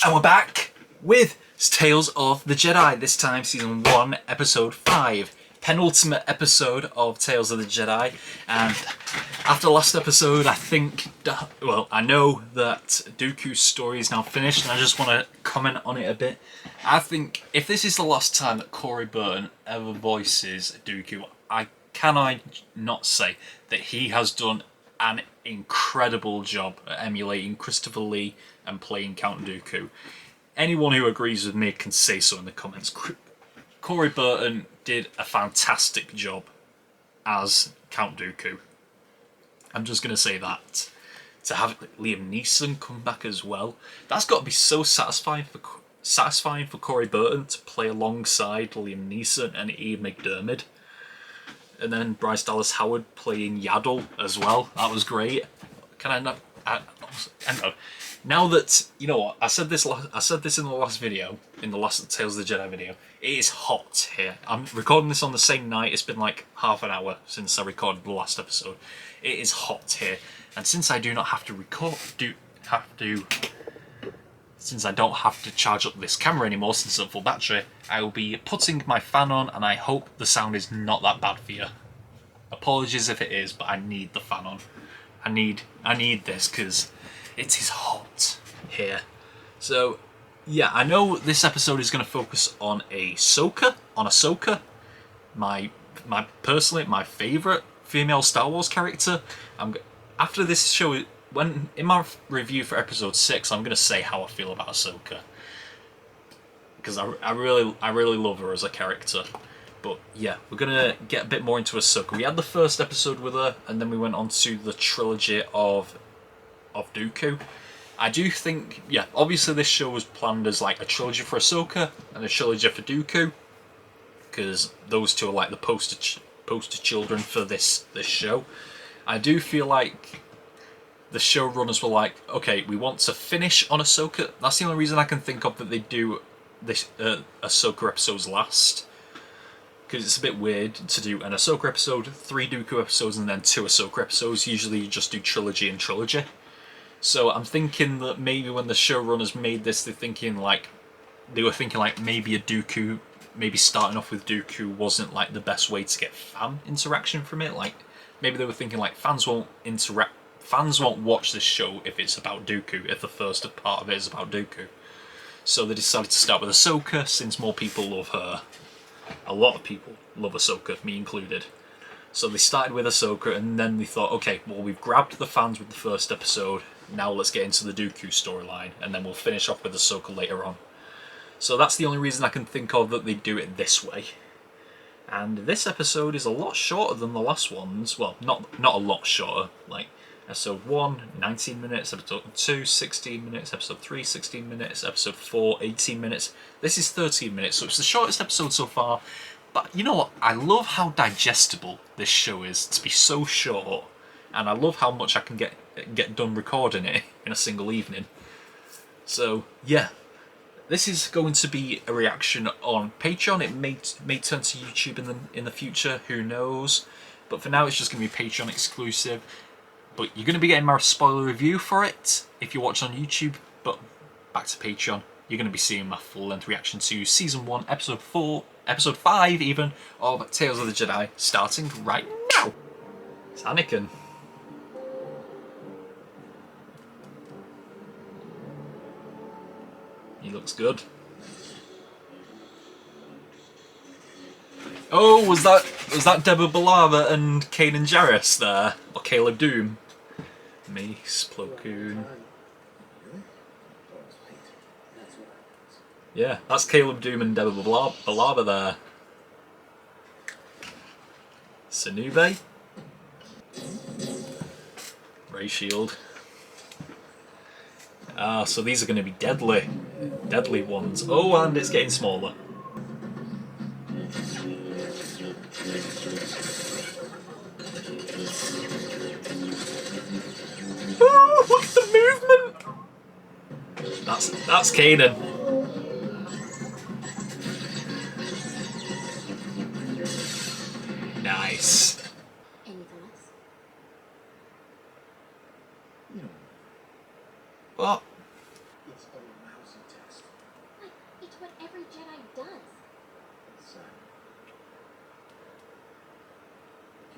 And we're back with Tales of the Jedi, this time Season 1, Episode 5. Penultimate episode of Tales of the Jedi. And after the last episode, I know that Dooku's story is now finished, and I just want to comment on it a bit. I think if this is the last time that Corey Burton ever voices Dooku, can I not say that he has done an incredible job at emulating Christopher Lee and playing Count Dooku. Anyone who agrees with me can say so in the comments. Corey Burton did a fantastic job as Count Dooku. I'm just going to say that. To have Liam Neeson come back as well, that's got to be so satisfying for Corey Burton to play alongside Liam Neeson and Ian McDiarmid. And then Bryce Dallas Howard playing Yaddle as well. That was great. Can I not? Now that you know what I said this in the last video, in the last Tales of the Jedi video. It is hot here. I'm recording this on the same night. It's been like half an hour since I recorded the last episode. It is hot here, and since I do not have to since I don't have to charge up this camera anymore since it's at full battery, I will be putting my fan on, and I hope the sound is not that bad for you. Apologies if it is, but I need the fan on. I need this because it is hot here. So yeah, I know this episode is going to focus on Ahsoka. Personally, my favourite female Star Wars character. After this show, when in my review for episode 6, I'm going to say how I feel about Ahsoka, because I really love her as a character. But yeah, we're going to get a bit more into Ahsoka. We had the first episode with her, and then we went on to the trilogy of Dooku. I do think, yeah, obviously this show was planned as like a trilogy for Ahsoka and a trilogy for Dooku, because those two are like the poster children for this show. I do feel like the showrunners were like, okay, we want to finish on Ahsoka. That's the only reason I can think of that they do this Ahsoka episodes last, because it's a bit weird to do an Ahsoka episode, 3 Dooku episodes, and then 2 Ahsoka episodes. Usually you just do trilogy and trilogy. So I'm thinking that maybe when the showrunners made this, they were thinking like maybe maybe starting off with Dooku wasn't like the best way to get fan interaction from it. Like maybe they were thinking like fans won't watch this show if it's about Dooku, if the first part of it is about Dooku. So they decided to start with Ahsoka, since more people love her. A lot of people love Ahsoka, me included. So they started with Ahsoka, and then they thought, okay, well, we've grabbed the fans with the first episode, now let's get into the Dooku storyline, and then we'll finish off with Ahsoka later on. So that's the only reason I can think of that they do it this way. And this episode is a lot shorter than the last ones. Well, not a lot shorter. Like, episode 1, 19 minutes, episode 2, 16 minutes, episode 3, 16 minutes, episode 4, 18 minutes. This is 13 minutes, so it's the shortest episode so far. But you know what? I love how digestible this show is to be so short, and I love how much I can get done recording it in a single evening. So yeah, this is going to be a reaction on Patreon. It may turn to YouTube in the future, who knows? But for now, it's just going to be Patreon exclusive. But you're going to be getting my spoiler review for it if you watch on YouTube. But back to Patreon, you're going to be seeing my full-length reaction to Season 1, Episode 5 even, of Tales of the Jedi, starting right now. It's Anakin. He looks good. Oh, was that Deborah Ballava and Kanan Jarrus there? Or Caleb Doom? Mace, Plo Koon. Yeah, that's Caleb Doom and Deborah Ballava there. Sinube. Ray Shield. Ah, so these are going to be deadly ones. Oh, and it's getting smaller. Oh, look at the movement! That's Kanan. Nice. Anything else? What?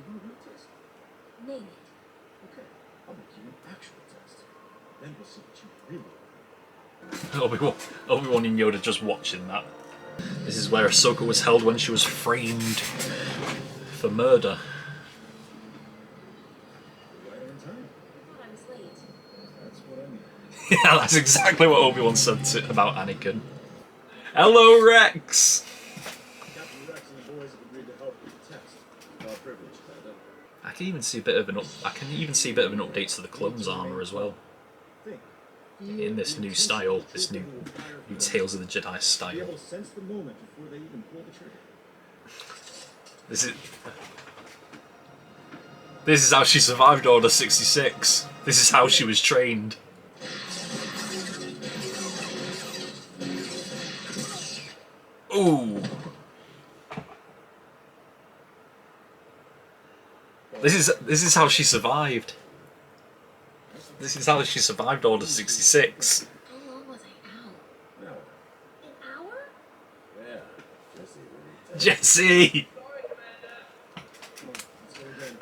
give you a real test? Name it. Okay, I'll make you an actual test. Then we'll see what you really Obi-Wan and Yoda just watching that. This is where Ahsoka was held when she was framed for murder. You're right on time. I thought I was late. That's what I mean. Yeah, that's exactly what Obi-Wan said about Anakin. Hello, Rex! Captain Rex and the boys have agreed to help with the test. Our privilege, Commander. I can even see a bit of an update to the clone's armor as well. Think. In this new style, this new Tales of the Jedi Be able style. to sense the moment before they even pull the trigger. This is how she survived Order 66. This is how she was trained. Ooh. This is how she survived. This is how she survived Order 66. How long was I out? Now, An hour? yeah, Jesse, really test. Jesse! Let's go again.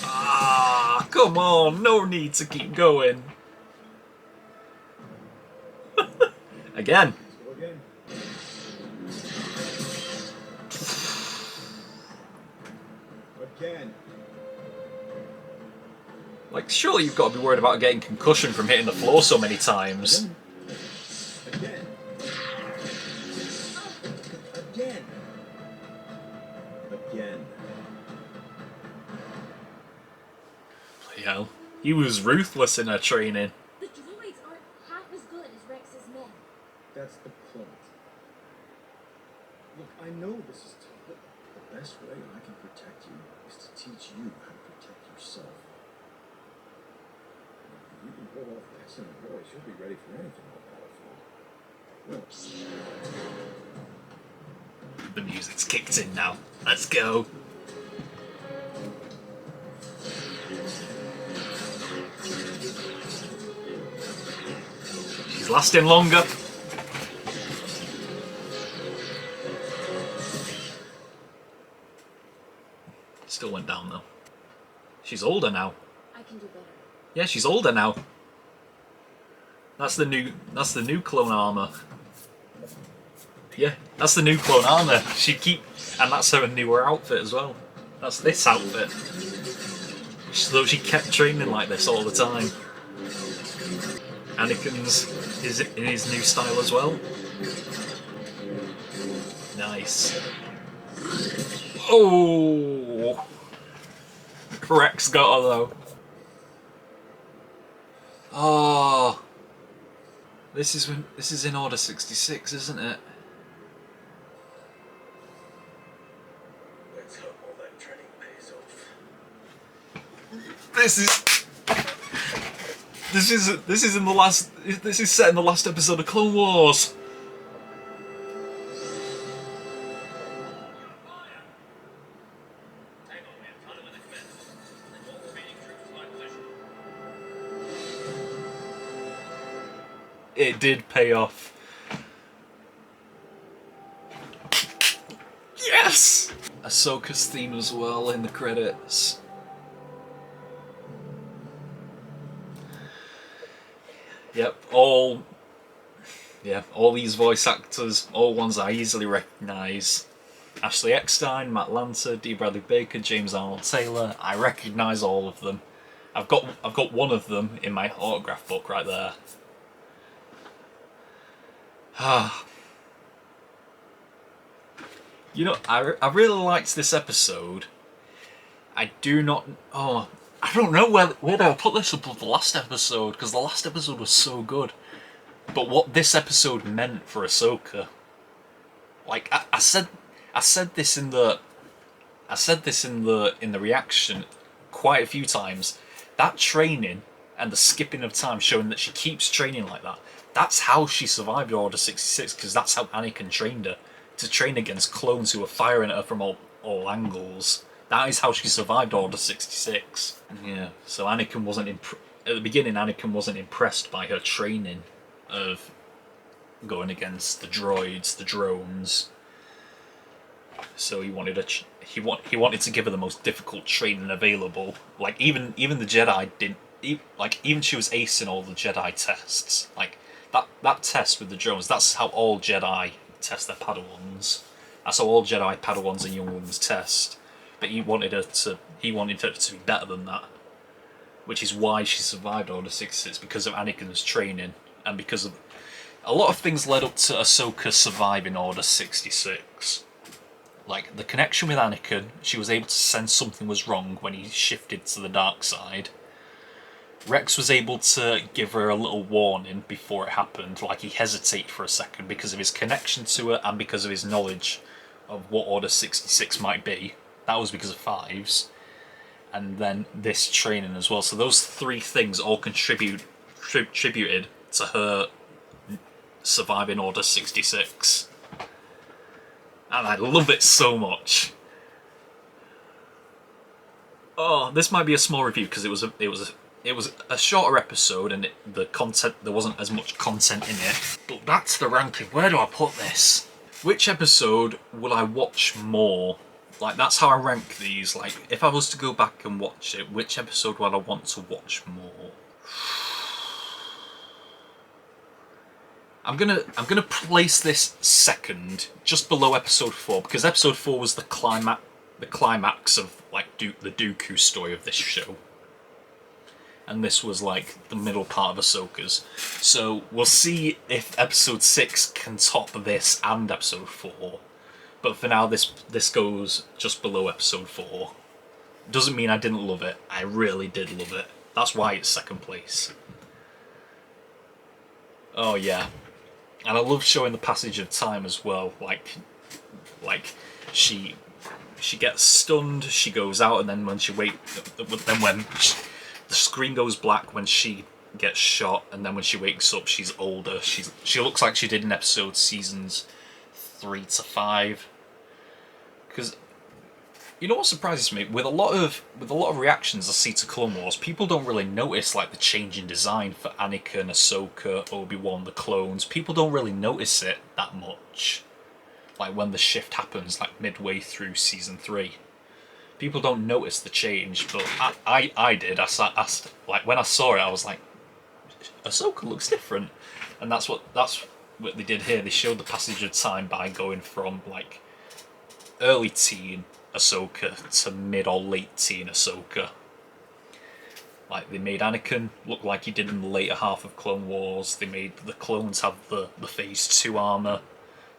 Ah, come on, no need to keep going. Again. Let's go again. Again. Like, surely you've got to be worried about getting concussion from hitting the floor so many times. Again. Again. Again. Bloody hell. He was ruthless in her training. The droids aren't half as good as Rex's men. That's the point. Look, I know this is tough, but the best way I can protect you is to teach you how to protect yourself. If you can pull off Jackson and Royce, you'll be ready for anything on the battlefield. The music's kicked in now. Let's go. She's lasting longer. Still went down though. She's older now. I can do better. Yeah, she's older now. That's the new clone armor. Yeah, that's the new clone armor. And that's her newer outfit as well. That's this outfit. So she kept training like this all the time. Anakin's is in his new style as well. Nice. Oh, Rex got her though. Oh, this is in Order 66, isn't it? Let's hope all that training pays off. This is set in the last episode of Clone Wars. It did pay off. Yes! Ahsoka's theme as well in the credits. Yep, all these voice actors, all ones I easily recognise. Ashley Eckstein, Matt Lanter, D. Bradley Baker, James Arnold Taylor. I recognise all of them. I've got one of them in my autograph book right there. You know, I really liked this episode. I don't know where I put this above the last episode, because the last episode was so good. But what this episode meant for Ahsoka, like I said this in the reaction quite a few times. That training and the skipping of time, showing that she keeps training like that. That's how she survived Order 66, because that's how Anakin trained her, to train against clones who were firing at her from all angles. That is how she survived Order 66. Yeah, so Anakin wasn't at the beginning. Anakin wasn't impressed by her training of going against the droids, the drones. So he wanted he wanted to give her the most difficult training available. Like even the Jedi didn't like even she was acing all the Jedi tests. Like that test with the drones. That's how all Jedi test their Padawans. That's how all Jedi Padawans and young ones test. But he wanted her to be better than that, which is why she survived Order 66 because of Anakin's training and because of a lot of things led up to Ahsoka surviving Order 66. Like the connection with Anakin, she was able to sense something was wrong when he shifted to the dark side. Rex was able to give her a little warning before it happened, like he hesitated for a second because of his connection to her and because of his knowledge of what Order 66 might be. That was because of Fives. And then this training as well. So those three things all contributed to her surviving Order 66. And I love it so much. Oh, this might be a small review because it was a shorter episode and the content, there wasn't as much content in it. But that's the ranking. Where do I put this? Which episode will I watch more? Like, that's how I rank these. Like, if I was to go back and watch it, which episode would I want to watch more? I'm gonna place this second, just below episode 4, because episode 4 was the climax of like the Dooku story of this show, and this was like the middle part of Ahsoka's. So we'll see if episode 6 can top this and episode 4. But for now, this goes just below episode 4. Doesn't mean I didn't love it. I really did love it. That's why it's second place. Oh yeah. And I love showing the passage of time as well. Like she gets stunned, she goes out, and then when the screen goes black when she gets shot, and then when she wakes up, she's older. She looks like she did in episode seasons 3 to 5. Because you know what surprises me, with a lot of reactions I see to Clone Wars, people don't really notice like the change in design for Anakin, Ahsoka, Obi-Wan, the clones. People don't really notice it that much. Like when the shift happens, like midway through season 3, people don't notice the change, but I did. Like when I saw it, I was like, Ahsoka looks different, and that's what they did here. They showed the passage of time by going from like early teen Ahsoka to mid or late teen Ahsoka. Like they made Anakin look like he did in the later half of Clone Wars. They made the clones have the Phase 2 armour.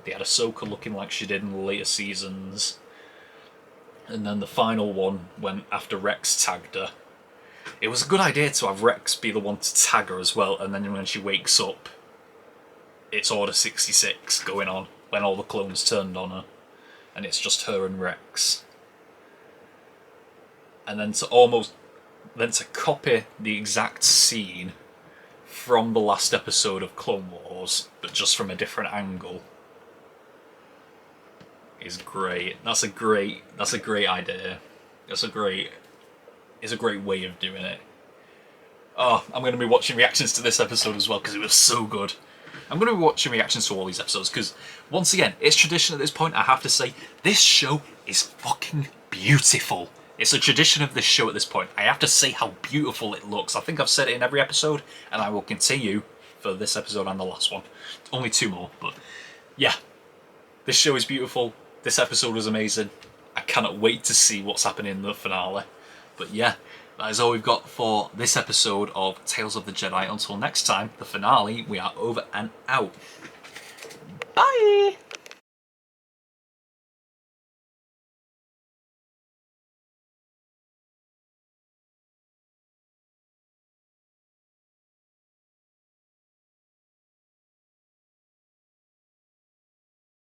They had Ahsoka looking like she did in the later seasons. And then the final one, when after Rex tagged her, it was a good idea to have Rex be the one to tag her as well, and then when she wakes up, it's Order 66 going on, when all the clones turned on her, and it's just her and Rex. And then to copy the exact scene from the last episode of Clone Wars, but just from a different angle, is great. That's a great idea. It's a great way of doing it. Oh, I'm going to be watching reactions to this episode as well because it was so good. I'm going to be watching reactions to all these episodes because, once again, it's tradition at this point. I have to say, this show is fucking beautiful. It's a tradition of this show at this point. I have to say how beautiful it looks. I think I've said it in every episode, and I will continue for this episode and the last one. Only 2 more, but yeah. This show is beautiful. This episode was amazing. I cannot wait to see what's happening in the finale. But yeah, that is all we've got for this episode of Tales of the Jedi. Until next time, the finale, we are over and out. Bye!